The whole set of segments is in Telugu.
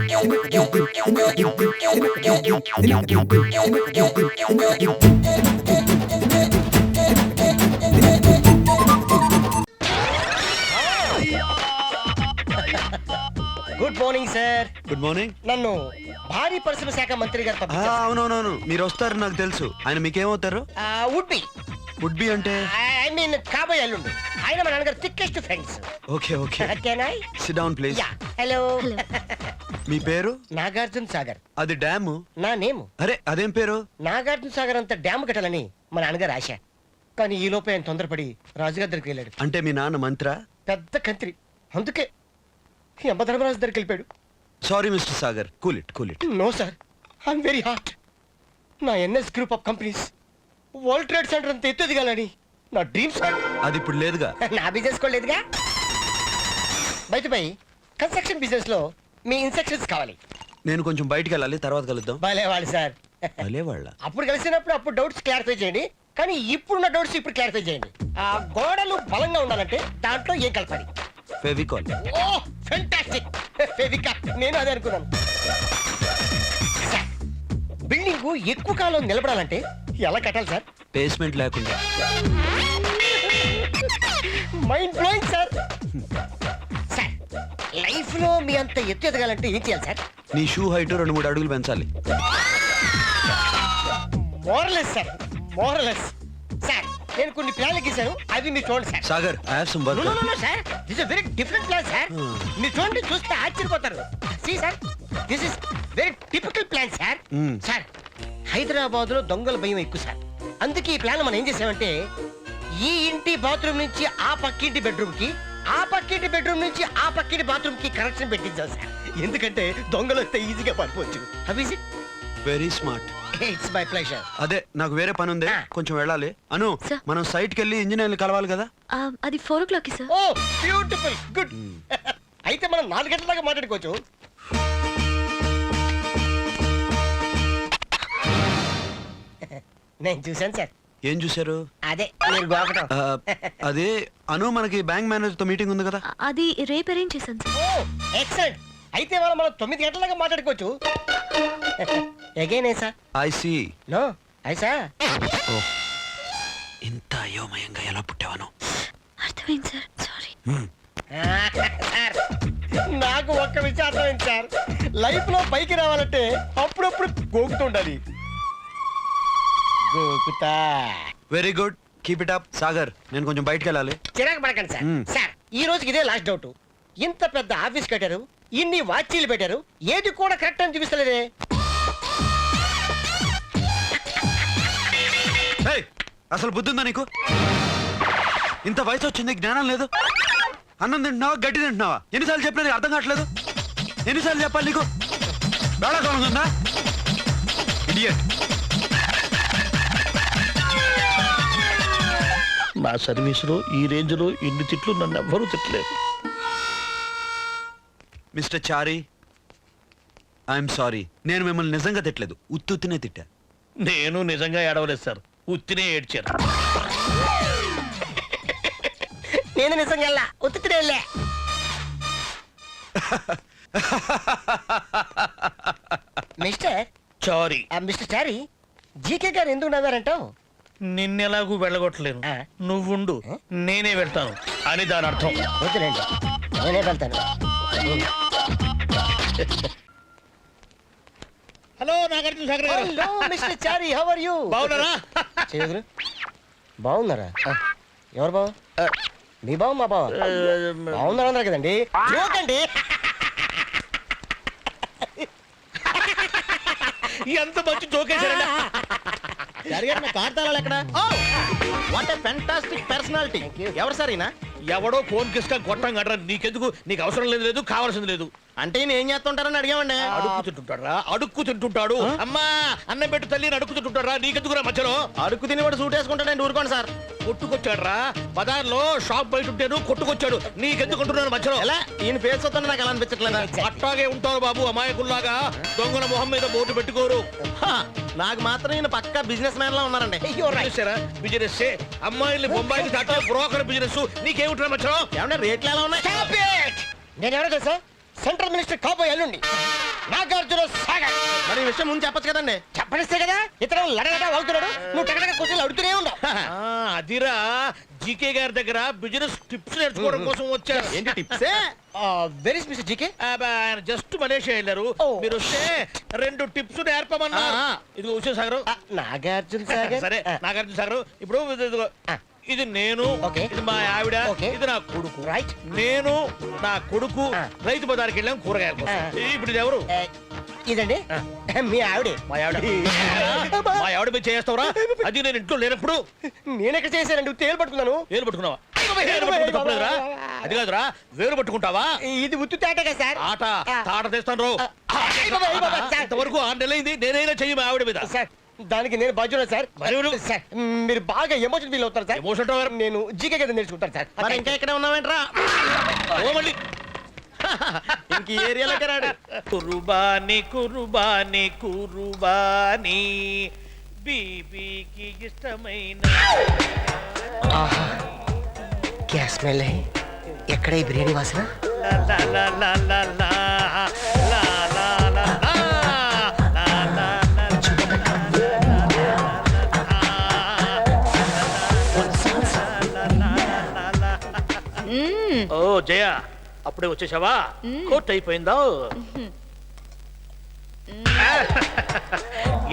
Good morning sir. Good morning. నన్ను భారీ పరిశ్రమ శాఖ మంత్రి గారు అవునవునవును, మీరు వస్తారు నాకు తెలుసు. ఆయన మీకేమవుతారు? వుడ్ బి వుడ్ బి అంటే ఐ మీన్ కాబోయే అల్లుండు. ఆయన మా నాన్నగారు thickest friends. Okay okay, can I sit down please. Yeah hello. మీ పేరు? నాగార్జున సాగర్. అది డ్యాము. నా నేము. అరే అదేం పేరు? నాగార్జున సాగర్ అంత డ్యామ్ కట్టాలని మా నాన్నగారు ఆశ. కానీ ఈ లోపే ఆయన తొందరపడి రాజుగారి దగ్గరికి వెళ్ళాడు. అంటే మీ నాన్న మంత్రా? పెద్ద కంత్రి, అందుకే యమధర్మరాజు దగ్గరికి వెళ్ళిపోయాడు. Sorry Mister Sagar, cool it cool it. No sir, I'm very hurt. నా NS group of companies World Trade Center అంత ఎత్తు ఎదగాలని నా డ్రీమ్ సార్. అది ఇప్పుడు లేదుగా. నా బిజినెస్ కూడా లేదుగా. బయటపై కన్స్ట్రక్షన్ బిజినెస్ లో మీ ఇన్స్ట్రక్షన్స్ కావాలి. నేను కొంచెం బయటికి వెళ్ళాలి, తర్వాత కలుద్దాం. భలేవాళ్ళు సార్. భలే వాళ్ళ. అప్పుడు కలిసినప్పుడు అప్పుడు డౌట్స్ క్లారిఫై చేయండి, కానీ ఇప్పుడున్న డౌట్స్ ఇప్పుడు క్లారిఫై చేయండి. ఆ గోడలు బలంగా ఉండాలంటే దాంట్లో ఏం కలపాలి? ఫెవికాల్. Oh fantastic, Fevicol. నేను అదే అనుకున్నాను. బిల్డింగ్ ఎక్కువ కాలం నిలబడాలంటే ఎలా కట్టాలి సార్? బేస్మెంట్ లేకుండా. Mind blowing sir. Sir life లో మీ అంత ఎత్తు ఎదగాలంటే ఏం చేయాలి సార్? నీ షూ హైట్ 2-3 అడుగులు పెంచాలి. Morals sir, morals. సార్ నేను కొన్ని ప్లాన్లు గీశాను, అవి మీరు చూడండి sir. Sagar, I have some work. No sir, this is very different plan sir. మీరు చూడండి, చూస్తే ఆశ్చర్యపోతారు. See sir, this is very typical plan sir. Sir Hyderabad లో దొంగల భయం ఎక్కువ సార్. అందుకే ఈ ప్లాన్ మనం ఏం చేసామంటే, ఈ ఇంటి బాత్రూమ్ నుంచి ఆ పక్కింటి బెడ్రూమ్ కి, ఆ పక్కింటి బెడ్రూమ్ నుంచి ఆ పక్కింటి బాత్రూమ్ కి కనెక్షన్ పెట్టించాం సార్. ఎందుకంటే దొంగలు వస్తే ఈజీగా పడిపోవచ్చు. How is it? Very smart. It's my pleasure. అదే, నాకు వేరే పని ఉంది, కొంచెం వెళ్ళాలి. అను, Sir. మనం సైట్ కి వెళ్ళి ఇంజనీర్లు కలవాలి కదా. అది 4 o'clock సార్. ఓ బ్యూటిఫుల్, గుడ్. అయితే మనం 4 గంటల దాకా మాట్లాడుకోవచ్చు. నేను చూశాను సార్. ఏం చూశారు? అదే మీరు గోకటం. అదే అను, మనకి బ్యాంక్ మేనేజర్ తో మీటింగ్ ఉంది కదా. అది రేపు అరేంజ్ చేశాను సార్. ఓ ఎక్సలెంట్. అయితే మనం 9 గంటల దాకా మాట్లాడుకోవచ్చు. అగైన్ ఐసా? I see. నో ఐసా. ఇంత అయోమయంగా ఎలా పుట్టావను? అర్థమైంది సార్, సారీ. సార్ నాకు ఒక్క విషయం అర్థమైంది సార్. లైఫ్ లో పైకి రావాలంటే అప్పుడప్పుడు గోకుతుండాలి. గోకుతా. Very good, keep it up. Sagar, నేను కొంచెం బయటికి వెళ్ళాలి. చిరాకు పడకండి సార్. సార్ ఈ రోజుకి ఇదే లాస్ట్ డౌట్. ఇంత పెద్ద ఆఫీస్ కట్టారు, ఇన్ని వాచీలు పెట్టారు, ఏది కూడా కరెక్ట్ అని చూపిస్తలేదే. ఏయ్, అసలు బుద్ధి ఉందా నీకు? ఇంత వయసు వచ్చింది, జ్ఞానం లేదు. అన్నం తింటున్నావా, గడ్డి తింటున్నావా? ఎన్నిసార్లు చెప్పినా నీకు అర్థం కావట్లేదు. ఎన్నిసార్లు చెప్పాలి నీకు? వేళాకాలం ఉందా? ఇడియట్. నా సర్వీసులో ఈ రేంజ్ లో ఇన్ని తిట్లు నన్ను ఎవ్వరూ తిట్టలేదు. Mister Chari, I'm sorry. నేను మిమ్మల్ని నిజంగా తిట్టలేదు, ఉత్తునే తిట్టా. నేను నిజంగా ఏడవలేదు సార్, ఉత్తినే ఏడ్చాను. నేను నిజంగా ఉత్తులే. Mister sorry. Mister Chari, GK garu ఎందుకు నవ్వారంటావు? నిన్నెలాగూ వెళ్ళగొట్టలేను, నువ్వుండు నేనే వెళ్తాను అని దాని అర్థం. వద్దులేండి, నేనే వెళ్తాను. హలో నాగార్జున సాగర్ గారు. Hello mister Chari, how are you? బాగున్నారా? చేయగురు బాగున్నారా? ఎవరు బావ? మీ బావ మా బావ? బాగున్నారు అన్నారు కదండి. చూడండి ఎంత మంచి జోకేశారండి. ఎవరు సార్ ఈయన? ఎవడో ఫోన్ కిస్కా గొట్టం కట్టరా, నీకెందుకు? నీకు అవసరం లేదు, లేదు కావాల్సింది లేదు. అంటే నేను ఏం చేస్తుంటారని అడిగామండి. అడుక్కు తింటుంటాడా? అడుక్కు తింటుంటాడు. అమ్మా అన్నం పెట్టు తల్లి, అడుక్కు తింటుంటాడా? నీకెందుకురా మధ్యలో? అడుక్కు తినేవాడు సూట్ వేసుకుంటాడండి. ఊరుకోండి సార్. కొట్టుకొచ్చాడు రా, బజార్లో షాప్ బయట ఉంటేను కొట్టుకొచ్చాడు. నీకెందుకుంటున్నాను మధ్యలో? ఎలా ఈయన పేరు చూస్తుంటే నాకు ఎలా అనిపించట్లేదా? అట్టాగే ఉంటారు బాబు, అమాయకుల్లాగా. దొంగల మొహం మీద బోటు పెట్టుకోరు. నాకు మాత్రం ఈయన పక్కా బిజినెస్ మ్యాన్ లా ఉన్నారండి. బిజినెస్ అమ్మాయిల్ని బొంబాయికి దాటా బ్రోకర్ బిజినెస్. నీకేమిట్రా మధ్యలో? ఏమన్నా రేట్లు ఎలా ఉన్నాయి? నేను ఎవరో తెలుసా? సెంట్రల్ మినిస్టర్ కాబోయే అల్లుండి నాగార్జున సాగర్. మరి ఈ విషయం ముందు చెప్పచ్చు కదండి. చెప్పనిస్తే కదా ఇతను లడగడ వాగుతున్నాడు, నువ్వు టగడగ క్వశ్చన్లు అడుగుతూనే ఉన్నావు. అదిరా జీకే గారి దగ్గర బిజినెస్ టిప్స్ నేర్చుకోవడం కోసం వచ్చారు. ఏంటి టిప్సే? Very Mister GK. ఆయన జస్ట్ మలేషియా వెళ్ళారు. Oh. మీరు వస్తే 2 టిప్స్ నేర్పమన్నారు. ఆ. ఇదిగో ఉషా సాగర్. నాగార్జున సాగర్. సరే నాగార్జున సాగర్. ఇప్పుడు ఇదిగో. ఇది నేను, Okay. ఇది మా ఆవిడ, Okay. ఇది నా కొడుకు. రైట్. నేను నా కొడుకు ఆ. రైతు బజార్కి వెళ్ళాం కూరగాయల కోసం. ఆ. ఇప్పుడు ఇది ఎవరు? ఇదండి మీ ఆవిడే. మా ఆవిడ. మా ఆవిడ మీద చేస్తావురా? అది నేను ఇంట్లో లేనప్పుడు నేనెక్కడ చేశానండి, తేలు పట్టుకున్నాను. వేలు పట్టుకున్నావా? వేలు పట్టుకుంటే తప్పలేదురా? అది కాదురా, వేలు పట్టుకుంటావా? ఇది ఉత్తు తేటగా సార్. ఆట తాట తెస్తాను రావు. సార్. ఇంతవరకు 6 నెలలైంది నేనైనా చెయ్యి మా ఆవిడ మీద. సార్ దానికి నేను బాధ్యున్నా సార్. మరి ఎవరు? సార్ మీరు బాగా ఎమోషన్ ఫీల్ అవుతారు సార్. ఎమోషన్ తో నేను జీకే కదా నేర్చుకుంటాను సార్. మరి ఇంకా ఇక్కడ ఉన్నావేంట్రా? ఓ మళ్ళీ ఇంక ఈ ఏరియాలోకి రాడు. కురుబాని కురుబాని కురుబాని బీబీకి ఇష్టమైన గ్యాస్ స్మెల్ ఎక్కడ ఈ బిర్యానీ వాసన? లా లా లా లా లా లా లా లా లా లా లా లా ఓ జయ, అప్పుడే వచ్చేసావా? కోట్ అయిపోయిందా?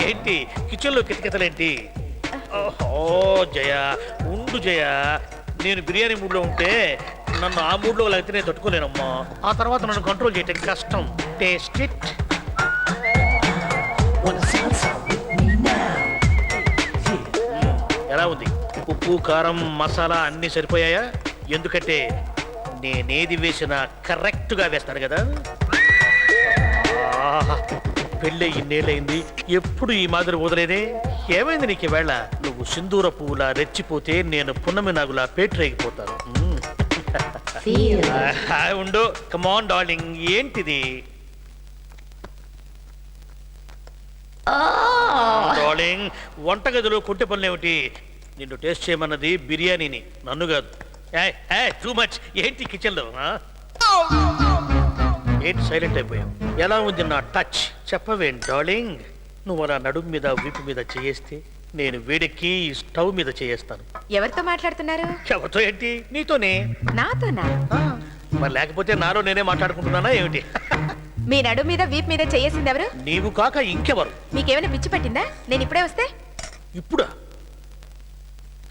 ఏంటి కిచెన్ లో కితకితలేంటి? ఓ జయ ఉండు జయ, నేను బిర్యానీ మూడ్ లో ఉంటే నన్ను ఆ మూడ్ లో లేకపోతే నేను తట్టుకోలేనమ్మా. ఆ తర్వాత నన్ను కంట్రోల్ చేయటం కష్టం. Taste it. ఎలా ఉంది? ఉప్పు కారం మసాలా అన్ని సరిపోయాయా? ఎందుకంటే నేనేది వేసినా కరెక్ట్ గా వేస్తాను కదా. పెళ్ళి ఇన్నేళ్ళైంది, ఎప్పుడు ఈ మాదిరి వదిలేదే. ఏమైంది నీకు ఈవేళ? నువ్వు సింధూర పువ్వులా రెచ్చిపోతే నేను పున్నమి నాగులా పేటరేగిపోతాను. ఉండు, కమాన్ డార్లింగ్. ఏంటిది డార్లింగ్? వంటగదిలో కొట్టె పనులేమిటి? నిన్ను టేస్ట్ చేయమన్నది బిర్యానీని, నన్ను కాదు. Too much. ఏంటి కిచెన్ లో? ఏంటి సైలెంట్ అయిపోయావు? ఎలా ఉంది నా టచ్? చెప్పవేం డార్లింగ్? నువ్వు అలా నడుము మీద వీపు మీద చేయేస్తే నేను వేడెక్కి స్టవ్ మీద చేయేస్తాను. ఎవరితో మాట్లాడుతున్నారు? ఎవరితో ఏంటి? నీతోనే. నాతోనా? మరి లేకపోతే నాలో నేనే మాట్లాడుకుంటున్నానా ఏమిటి? మీ నడు మీద వీప్ మీద చేసింది ఎవరు? నీవు కాక ఇంకెవరు? మీకేమైనా పిచ్చి పట్టిందా? నేను ఇప్పుడే వస్తే ఇప్పుడా?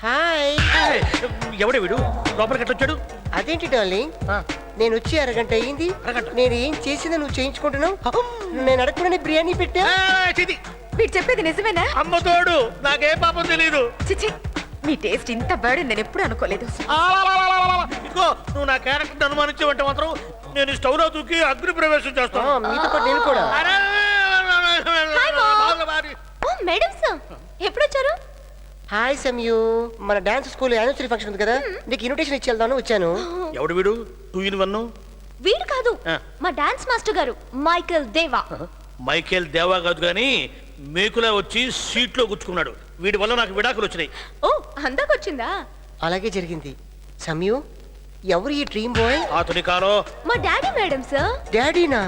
హాయ్. ఎవడే వీడు? లోపలికి ఎట్లా వచ్చాడు? అదేంటి డార్లింగ్, నేను వచ్చి అరగంట అయింది. అరగంట? నేను ఏం చేసిందో నువ్వు చేయించుకుంటున్నావు. నేను అడగకుండా బిర్యానీ పెట్టా. మీరు చెప్పేది నిజమేనా? అమ్మ తోడు, నాకే పాపం తెలీదు. చిచి, మీ టేస్ట్ ఇంత బర్డ్ నేను ఎప్పుడు అనుకోలేదు. ఇదిగో, నువ్వు నా క్యారెక్టర్ అనుమానించేవంటే మాత్రం నేను ఈ స్టవ్ లో దూకి అగ్ని ప్రవేశం చేస్తాను. మీతో పాటు నేను కూడా. అరే! ఓ మేడం సార్, ఎప్పుడు వచ్చారు? హాయ్ సమయు, మన డాన్స్ స్కూల్ యానివర్సరీ ఫంక్షన్ ఉంది కదా, నీకు ఇన్విటేషన్ ఇచ్చి వెళ్దాను వచ్చాను. ఎవడు వీడు? 2 in 1. వీడు కాదు, ఆ. మా డాన్స్ మాస్టర్ గారు మైకేల్ దేవా. మైకేల్ దేవా కాదు కానీ మేకులా వచ్చి సీట్లో గుచ్చుకున్నాడు. వీడి వల్ల నాకు విడాకులు వచ్చినాయి. ఓ, అందాకొచ్చిందా? అలాగే జరిగింది. సమయు, ఎవరు ఈ డ్రీమ్ బాయ్? అతని కాలో మా డాడీ మేడం సార్. డాడీనా?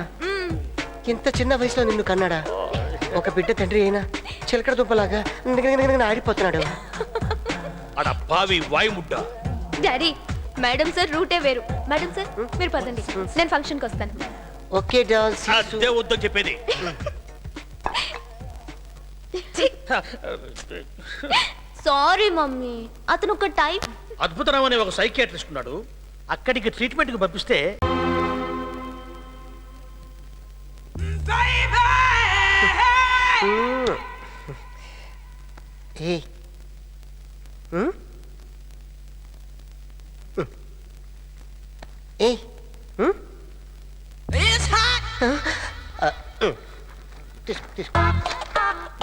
ఇంత చిన్న వయసులో నిన్ను కన్నాడా? ఒక బిడ్డ తండ్రి అయినా చిలకడ దుంపలాగా ఆడిపోతున్నాడు. అడప్పావి వాయుముడ్డ. డాడీ, మేడం సార్ రూటే వేరు. మేడం సార్ మీరు పదండి, నేను ఫంక్షన్కి వస్తాను. Okay doll. అదే వద్దని చెప్పేది. సారీ మమ్మీ, అతను ఒక టైప్. అద్భుతరావు అనే ఒక సైకియాట్రిస్ట్ ఉన్నాడు. అక్కడికి ట్రీట్మెంట్ కి పంపిస్తే ఏయ్. ఏయ్. తీసుకో.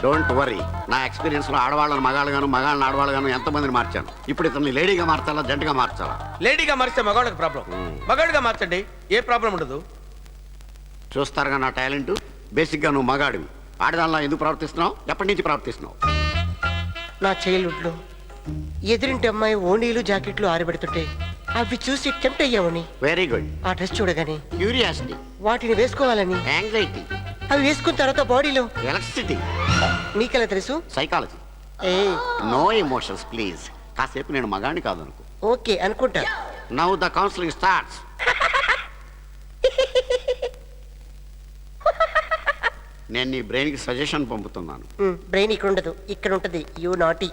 డోంట్ వరీ, నా ఎక్స్పీరియన్స్ లో ఆడవాళ్ళని మగాళ్ళగాను మగాళ్ళని ఆడవాళ్ళగాను ఎంతమందిని మార్చాను. ఇప్పుడు ఇతన్ని లేడీగా మార్చాలా జంటగా మార్చాలా? లేడీగా మారిస్తే మగాళ్ళకి ప్రాబ్లం, మగాడిగా మార్చండి, ఏ ప్రాబ్లం ఉండదు. చూస్తారుగా నా టాలెంట్. బేసిక్ గా నువ్వు మగాడివి. ఆడదానిలా ఎందుకు ప్రవర్తిస్తున్నావు? ఎప్పటి నుంచి ప్రవర్తిస్తున్నావు? నా చైల్డ్హుడ్ లో ఎదురింటి అమ్మాయి ఓణీలు జాకెట్లు ఆరబెడుతుంటే అవి చూసి టెంప్ట్ అయ్యావని. Very good. ఆ డ్రెస్ చూడగానే క్యూరియాసిటీ. వాటిని వేసుకోవాలని. యాంగ్జైటీ, అవి వేసుకున్న తర్వాత బాడీలో ఎలక్ట్రిసిటీ, నీకెలా తెలుసు? సైకాలజీ. ఏ నో ఎమోషన్స్ ప్లీజ్. కాసేపు నేను మగాణ్ణి కాదనుకో. ఓకే అనుకుంటా. Now the counselling starts. నేను నీ బ్రెయిన్కి సజెషన్ పంపుతున్నాను. బ్రెయిన్ ఇక్కడ ఉండదు, ఇక్కడ ఉంటది. You naughty.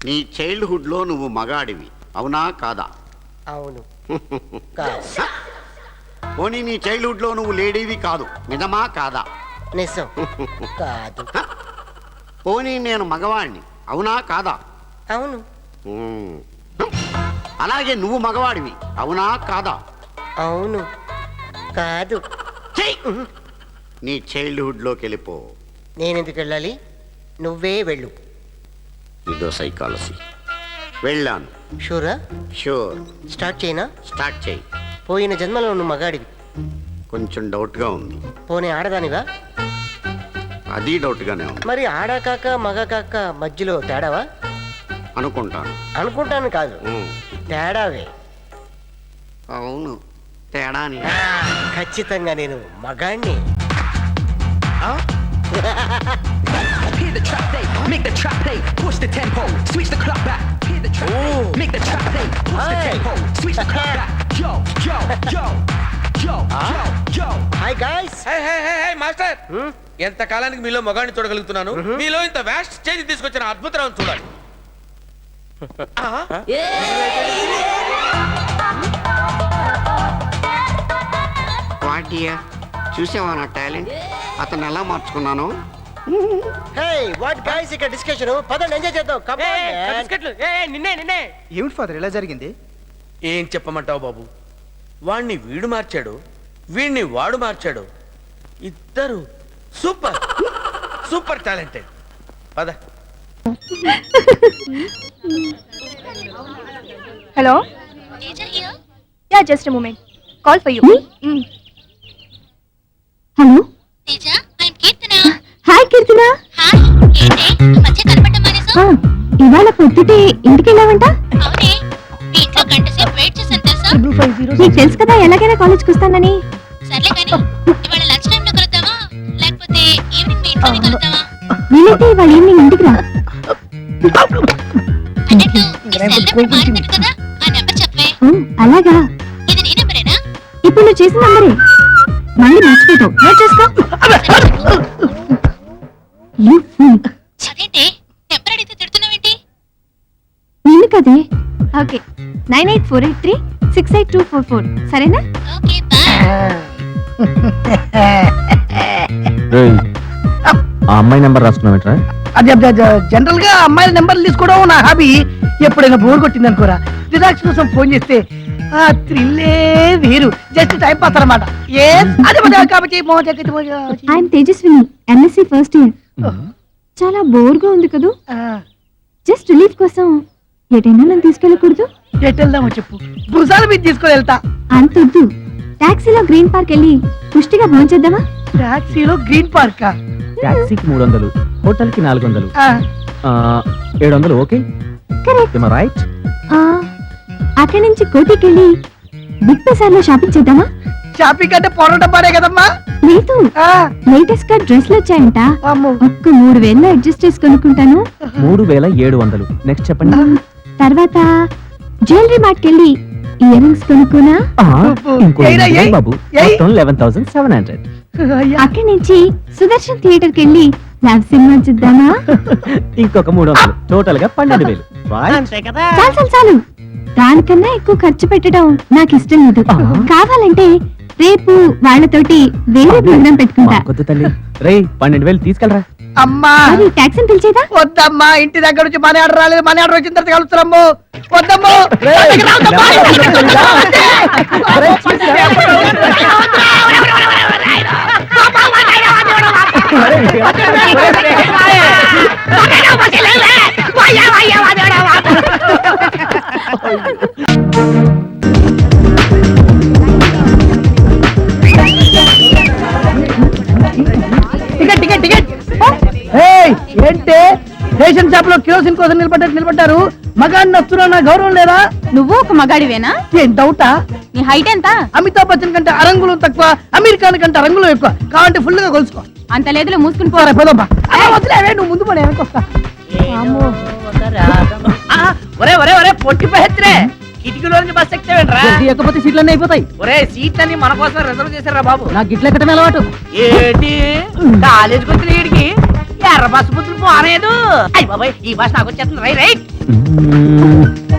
నీ చైల్డ్హుడ్లో నువ్వు మగాడివి, అవునా కాదా? అవును. కాదు. పోనీ నీ చైల్డ్హుడ్లో నువ్వు లేడీవి కాదు, నిజమా కాదా? నిజం. కాదు. పోనీ నేను మగవాడిని, అవునా కాదా? అవును. మ్మ్. అలాగే నువ్వు మగవాడివి, అవునా కాదా? అవును. కాదు. చెయ్. నీ చైల్డ్హుడ్లోకి వెళ్ళిపో. నేనెందుకు వెళ్ళాలి? నువ్వే వెళ్ళు. ఇదో సైకాలజీ. వెళ్ళాను. షూరా? షూర్. స్టార్ట్ చేయనా? స్టార్ట్ చేయి. పోయిన జన్మలో నువ్వు మగాడివి. కొంచెం డౌట్గా ఉంది. పోనీ ఆడదానివా? అది డౌట్గానే ఉంది. మరి ఆడ కాక మగ కాక మధ్యలో తేడావా? అనుకుంటాను. అనుకుంటాను కాదు, మ్మ్. తేడావే. అవును, తేడాని. ఖచ్చితంగా నేను మగాణ్ణి. Hear the trap play, make the trap play, push the tempo, switch the clock back. Hear the trap play, make the trap play, push the Hey. tempo, switch the clock back. Yo, yo, yo, yo, yo, yo. Hi guys. Master, ఎంత కాలానికి మీలో మగాడిని చూడగలుగుతున్నాను. మీలో ఇంత వ్యాస్ట్ చేంజ్ తీసుకొచ్చిన అద్భుతం చూడాలి. వాటియా, చూసావా నా టాలెంట్? అతను ఎలా మార్చుకున్నాను? హే వాట్ గాయ్స్, ఇక్కడ డిస్కషన్. పదండి ఎంజాయ్ చేద్దాం. Come on, man. నిన్నే. ఏమిటి ఫాదర్ ఇలా జరిగింది? ఏం చెప్పమంటావు బాబు? వాణ్ణి వీడు మార్చాడు, వీణ్ణి వాడు మార్చాడు. ఇద్దరు సూపర్ సూపర్ టాలెంటెడ్. పద. Hello. Ya just moment. Call for you. Hello Teja, I'm Keerthana. Hi Keerthana. Hi, ఏంటి ఈ మధ్య కనపడటం మానేసావ్? ఇవాళ పొద్దుటే ఇంటికి వెళ్ళావంట? అవునే, మీ ఇంట్లో గంట సేపు వెయిట్ చేశాను తెలుసా? నీకు తెలుసు కదా ఎలాగైనా కాలేజ్కి వస్తానని. సర్లే కానీ ఇవాళ లంచ్ టైం లో కలుద్దామా, లేకపోతే ఈవినింగ్ మీ ఇంట్లోనే కలుద్దామా? వీలైతే ఇవాళ ఈవినింగ్ ఇంటికి రా. అన్నట్టు ఈ సెల్ నెంబర్ మారిందట కదా, ఆ నెంబర్ చెప్పవే. ఓ, అలాగా. ఇది నీ నెంబరేనా? ఇప్పుడు నువ్వు చేసిన నంబరే. మళ్ళీ మర్చిపోతావు. నోట్ చేసుకో. You fool. అదేంటి నెంబర్ అడిగితే తిడుతున్నావేంటి? నిన్ను కదే. ఓకే 9848368244 సరేనా? Okay bye. ఆ అమ్మాయి నెంబర్ రాసుకున్నావేట్రా? అది జనరల్ గా అమ్మాయిల నెంబర్లు తీసుకోవడం నా హాబీ. ఎప్పుడైనా బోర్ కొట్టింది అనుకోరా, రిలాక్స్ కోసం ఫోన్ చేస్తే ఆ థ్రిల్లే వేరు. జస్ట్ టైం పాస్ అనమాట. కాబట్టి I'm Tejaswini, MSc first year. చాలా బోర్గా ఉంది కదూ. జస్ట్ రిలీఫ్ కోసం ఎటైనా నన్ను తీసుకెళ్ళకూడదు? ఎటు వెళ్దామో చెప్పు, భుజాల మీద తీసుకొని వెళ్తా. అంతొద్దు, టాక్సీలో గ్రీన్ పార్క్ వెళ్ళి పుష్టిగా భోంచేద్దామా? టాక్సీలో గ్రీన్ పార్కా? టాక్సీకి 300, హోటల్కి 400, 700. Okay correct. రైట్. అక్కడి నుంచి కోటికి వెళ్ళి బిగ్ బజార్లో షాపింగ్ చేద్దామా? షాపింగ్ అంటే పొరడం పడే కదమ్మా. లేదు, లేటెస్ట్ గా డ్రెస్లు వచ్చాయంట. ఒక్క 3000 అడ్జస్ట్ చేసి కొనుక్కుంటాను. 3700. నెక్స్ట్ చెప్పండి. తర్వాత జ్యువెలరీ మార్ట్కి వెళ్ళి ఇయర్ రింగ్స్ కొనుక్కునా. ఇంకో 2000 బాబు, మొత్తం 11700. అక్కడి నుంచి సుదర్శన్ థియేటర్కి వెళ్ళి లవ్ సినిమా చూద్దామా? ఇంకొక 300. టోటల్ గా 12000. చాలు చాలు చాలు, దానికన్నా ఎక్కువ ఖర్చు పెట్టడం నాకు ఇష్టం లేదు. కావాలంటే రేపు వాళ్ళతోటి వేరే ప్రోగ్రామ్ పెట్టుకుంటా. కొద్ది తల్లి రే 12000 తీసుకెళ్ళరా. అమ్మా మరి టాక్సీని పిలిచేదా? వద్దమ్మా, ఇంటి దగ్గర నుంచి మనీ ఆర్డర్ రాలేదు. మనీ ఆర్డర్ వచ్చిన తర్వాత కలుస్తున్నాము. వద్దమ్మో. Ticket ticket ticket. ఏంటే రేషన్ షాప్ లో కిరోసిన్ కోసం నిలబడ్డారు. మగాడిని వస్తున్నా నా గౌరవం లేదా? నువ్వు ఒక మగాడివేనా? ఏం డౌటా? నీ హైట్ ఎంత? అమితాబ్ బచ్చన్ కంటే అరంగులు తక్కువ, అమీర్ ఖాన్ కంటే అరంగులు ఎక్కువ. కావాలంటే ఫుల్ గా కొలుసుకో. అంత లేదులో మూసుకుని పోరా పోదమ్మా. వదిలేవే, నువ్వు ముందు పోనీ, వెనక్కి వస్తా. ఒరే ఒరే ఒరే పొట్టి పహెత్రే, కిటికీలో నుంచి బస్ ఎక్కేవేంట్రా? ఎక్కకపోతే సీట్లన్నీ అయిపోతాయి. ఒరే సీట్లన్నీ మన కోసం రిజర్వ్ చేశారా బాబు? నాకు గిట్ల ఎక్కడమే అలవాటు. ఏంటి కాలేజీకి వచ్చిన వీడికి ఎర్ర బస్సు బుద్ధులు పోలేదు? అయ్యి బాబాయ్, ఈ బస్ నాకు వచ్చేస్తుంది. Right.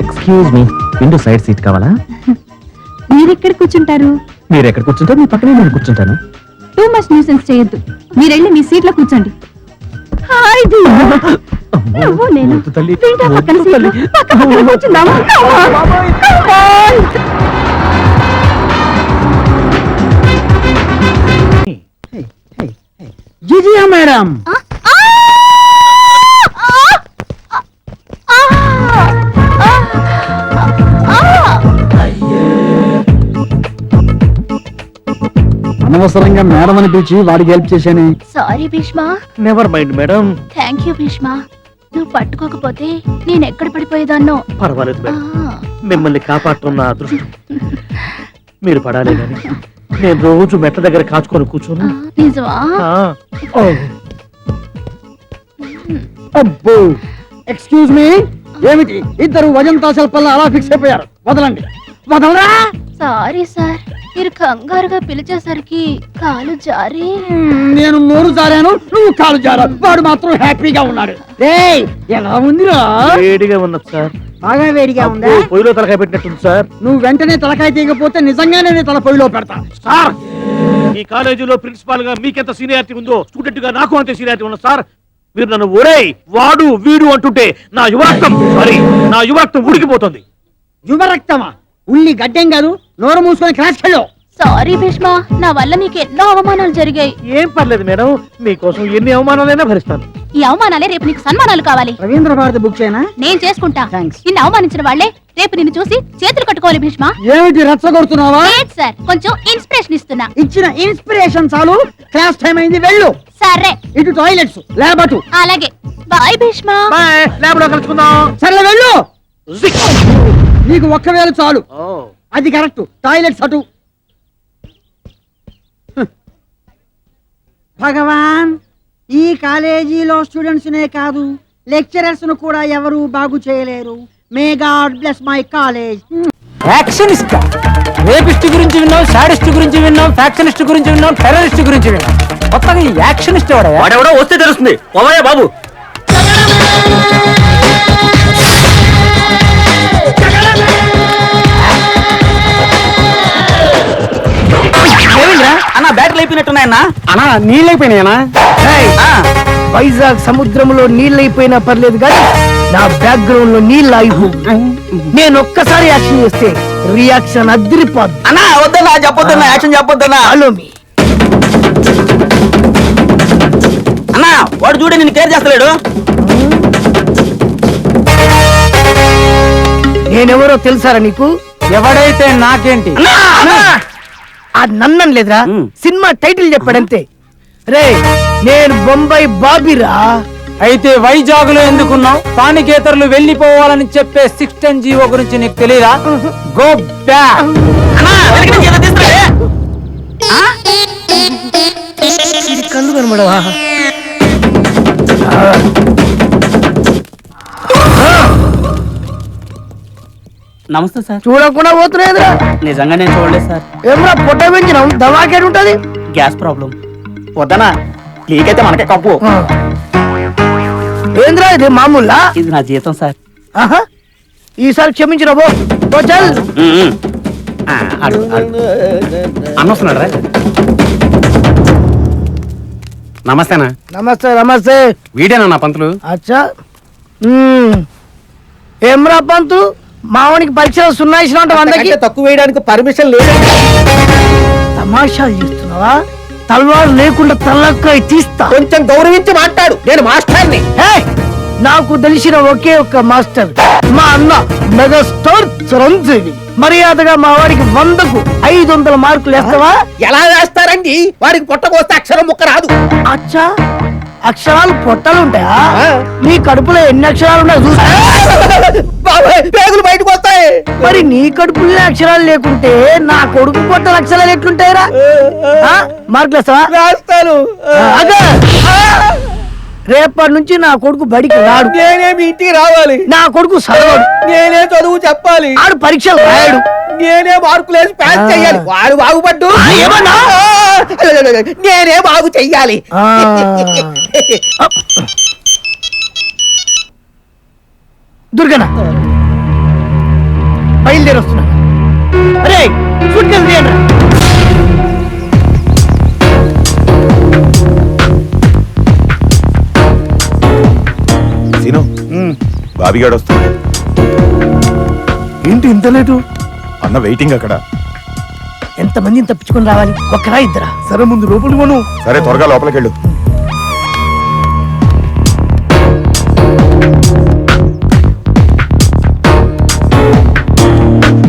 Excuse me, window side seat కావాలా? మీరెక్కడ కూర్చుంటారు? మీరు ఎక్కడ కూర్చుంటారు? మీ పక్కనే నేను కూర్చుంటాను. టూ మచ్ న్యూసెన్స్ చేయొద్దు. మీరెళ్ళి మీ సీట్లో కూర్చోండి. హాయ్ దియా. నువ్వు నేను వింటా పక్కన సీట్లో పక్క పక్కన కూర్చుందామా? Come on. జిజియా మేడం, అనవసరంగా మేడం అని పిలిచి వాడికి హెల్ప్ చేశాను. Sorry Bhishma. Never mind madam. Thank you Bhishma. నువ్వు పట్టుకోకపోతే నేను ఎక్కడ పడిపోయేదాన్నో. పర్వాలేదు మేడం, మిమ్మల్ని కాపాడటం నా అదృష్టం. మీరు పడాలే గాని నేను రోజు మెట్ల దగ్గర కాచుకొని కూర్చోను. నిజమా? అబ్బో ఎక్స్క్యూజ్ మీ, ఏమిటి ఇద్దరు వజంతా శిల్పల్లా అలా ఫిక్స్ అయిపోయారు? వదలండి. వదలరా. సారీ సార్, మీరు కంగారుగా పిలిచేసరికి కాలు జారి. నేను నోరు జారాను, నువ్వు కాలు జారావు. వాడు మాత్రం హ్యాపీగా ఉన్నాడు. రేయ్, ఎలా ఉందిరా? వేడిగా ఉన్నది సార్. బాగా వేడిగా ఉందా? పొయ్యిలో తలకాయ పెట్టినట్టుంది సార్. నువ్వు వెంటనే తలకాయ తీయకపోతే నిజంగానే నేను తల పొయ్యిలో పెడతా. సార్, ఈ కాలేజీలో ప్రిన్సిపాల్ గా మీకెంత సీనియారిటీ ఉందో స్టూడెంట్ గా నాకు అంతే సీనియారిటీ ఉంది సార్. మీరు నన్ను ఒరేయ్ వాడు వీడు అంటుంటే నా యువరక్తం ఉడికిపోతుంది. యువరక్తమా? ఉల్లి గడ్డెం కాదు, నోరు మూసుకొని క్లాస్ కెళ్ళు. సారీ భీష్మ, నా వల్ల నీకు ఎన్నో అవమానాలు జరిగాయి. ఏం పర్లేదు మేడం, మీకోసం ఎన్ని అవమానాలైనా భరిస్తాను. ఈ అవమానాలే రేపు నీకు సన్మానాలు కావాలి. రవీంద్ర భారతి బుక్ చేయనా? నేను చేసుకుంటా. థాంక్స్. నిన్ను అవమానించిన వాళ్ళే రేపు నిన్ను చూసి చేతులు కట్టుకోవాలి భీష్మ. ఏమిటి రెచ్చగొడుతున్నావా? లేదు సార్, కొంచెం ఇన్స్పిరేషన్ ఇస్తున్నా. ఇచ్చిన ఇన్స్పిరేషన్ చాలు. క్లాస్ టైం అయింది, వెళ్ళు. సరే, ఇటు టాయిలెట్స్, ల్యాబ్ అటు. అలాగే. బాయ్ భీష్మ. బాయ్, ల్యాబ్ లో కలుసుకుందాం. సరే వెళ్ళు. జిక్. నీకు ఒక్క వేలు చాలు. ఓ, అది కరెక్ట్. టాయిలెట్స్ అటు. భగవాన్, ఈ కాలేజీలో స్టూడెంట్స్ నే కాదు, లెక్చరర్స్ ను కూడా ఎవరు బాగు చేయలేరు. May God bless my college. Actionist, rapist గురించి విన్నాం, సాడిస్ట్ గురించి విన్నాం, ఫ్యాక్షనిస్ట్ గురించి విన్నాం, టెర్రరిస్ట్ గురించి విన్నాం. కొత్తగా ఈ యాక్షనిస్ట్ వాడెవడో వస్తే తెలుస్తుంది. పోవయ్యా బాబు. అన్న బ్యాటరీ అయిపోయినట్టున్నాయన్నా. అనా నీళ్ళు అయిపోయినాయనా? వైజాగ్ సముద్రంలో నీళ్ళు అయిపోయినా పర్లేదు కానీ నా బ్యాక్గ్రౌండ్ లో నీళ్ళు అయిపో. నేను ఒక్కసారి యాక్షన్ చేస్తే రియాక్షన్ అదిరిపోద్ది. అన్నా వద్దన్నా, చెప్పొద్దన్నా, యాక్షన్ చెప్పొద్దన్నా. హలో మీ అన్నా వాడు చూడే నేను కేర్ చేస్తలేడు. నేనెవరో తెలుసారా నీకు? ఎవడైతే నాకేంటి? ఆ నన్నం లేదురా, సినిమా టైటిల్ చెప్పాడంతే. రే, నేను బొంబాయి బాబీరా. అయితే వైజాగ్ లో ఎందుకున్నావు? స్థానికేతరులు వెళ్లిపోవాలని చెప్పే 610 జీవో గురించి నీకు తెలియదా? Go back. కళ్ళు కనబడవా? నమస్తే సార్. చూడకుండా పోతున్నాయిరా. నిజంగా నేను చూడలేదు సార్. ఏమరా పొట్ట పెంచినాం, దవాకేడు ఉంటది. Gas problem. వద్దనా, లీక్ అయితే మనకే కప్పు. ఏంద్రా ఇది మామూలా? ఇది నా జీతం సార్. ఆహా, ఈసారి క్షమించిన పో. చల్. అన్నొస్తున్నాడు రా. నమస్తేనా. నమస్తే నమస్తే. వీడేనా నా పంతులు? అచ్చా. ఏమ్రా పంతు, మావానికి పరీక్షలు సున్నాయిసిన వందకి తక్కువ వేయడానికి పర్మిషన్ లేదు. తమాషాలు చేస్తున్నావా? తల్వారు లేకుండా తల్లకాయ తీస్తా. కొంచెం గౌరవించి మాట్లాడు, నేను మాస్టర్ని. నాకు తెలిసిన ఒకే ఒక్క మాస్టర్, మా అన్న మెగాస్టార్ చిరంజీవి. మర్యాదగా మా వాడికి 100కు 500 మార్కులు వేస్తావా? ఎలా వేస్తారండి? వాడికి పొట్టకొస్తే అక్షరం ముక్క రాదు. అచ్చా, అక్షరాలు పొట్టలు ఉంటాయా నీ కడుపులో ఎన్ని అక్షరాలు ఉన్నాయి చూసా పేగులు బయటకు వస్తాయి. మరి నీ కడుపులో అక్షరాలు లేకుంటే నా కొడుకు పొట్టల అక్షరాలు ఎట్లుంటాయిరా మార్కులు వేస్తాను. రేపటి నుంచి నా కొడుకు బడికి రాడు. నేనేమి ఇంటికి రావాలి. నా కొడుకు చదవడు. నేనే చదువు చెప్పాలి. ఆడు పరీక్షలు రాయడు. నేనే మార్కులు వేసి పాస్ చెయ్యాలి. వాడు బాగుపడ్డు. ఏమన్నా? నేనే బాగు చెయ్యాలి. దుర్గన బయలుదేరి వస్తున్నా. అరే సూట్ కేసు తీయండి. సీను బాబిగాడు వస్తున్నాడు. ఏంటి ఇంత లేటు? అన్న వెయిటింగ్ అక్కడ. ఎంతమందిని తప్పించుకొని రావాలి? ఒక్కరా ఇద్దరా? సరే ముందు లోపలికి పోను. సరే త్వరగా లోపలికి వెళ్ళు.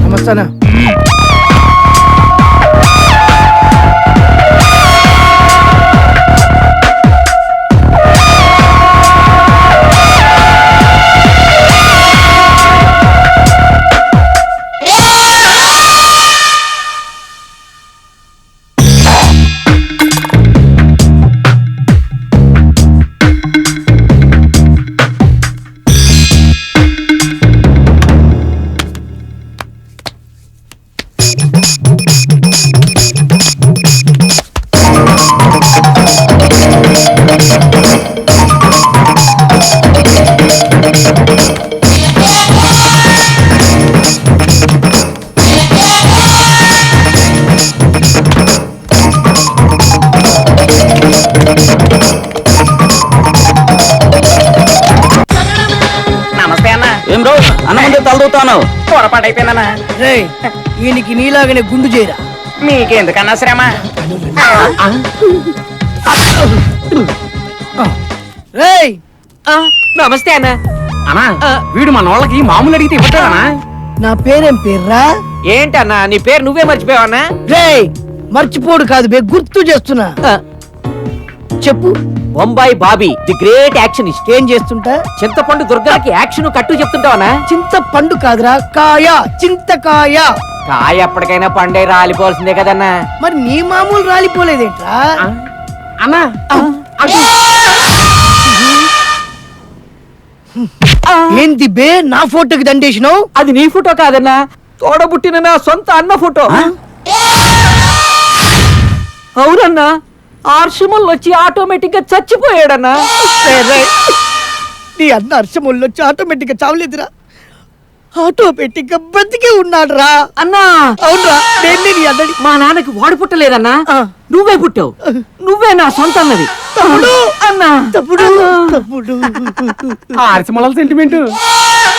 నమస్తానా. నమస్తే అన్న. ఏం రో అన్న ముందే తలదూతాను. పొరపాటు అయిపోయిందన్నా. రేయ్ ఈయనకి నీలాగనే గుండు చేయరా. మీకెందుకన్నా శ్రమ? రేయ్ నమస్తే అన్న. అన్నా వీడు మన వాళ్ళకి మామూలు అడిగితే ఇవ్వటానా? నా పేరేం పేర్రా? ఏంటన్నా నీ పేరు నువ్వే మర్చిపోయావన్నా? రేయ్ మర్చిపోడు కాదు బే, గుర్తు చేస్తున్నా. చెప్పు. Bombay Bobby the great actionist. ఏం చేస్తుంటా? చింతపండు దుర్గాకి యాక్షన్ కట్టు చెప్తుంటావనా? చింతపండు కాదురా, కాయ, చింతకాయ. కాయ ఎప్పటికైనా పండే రాలిపోవాల్సిందే కదన్నా. మరి నీ మామూలు రాలిపోలేదేంట్రా? అన్నా ఏంది బే నా ఫోటోకి దండేసినావు? అది నీ ఫోటో కాదన్నా, తోడబుట్టిన నా సొంత అన్న ఫోటో. అవునన్నా, ఆర్షమల్ వచ్చి ఆటోమేటిక్ గా చచ్చిపోయాడన్నా. నీ అన్న అర్షముళ్ళు వచ్చి ఆటోమేటిక్ గా చావలేదురా, ఆటోమేటిక్ గా బ్రతికే ఉన్నాడు రా. అన్నా అవునరా, నేను నీ అన్నది. మా నాన్నకి వాడు పుట్టలేదన్నా, నువ్వే పుట్టావు. నువ్వే నా సొంత అన్నది. తమ్ముడు అన్నా తమ్ముడు తమ్ముడు ఆర్షమల్ సెంటిమెంట్.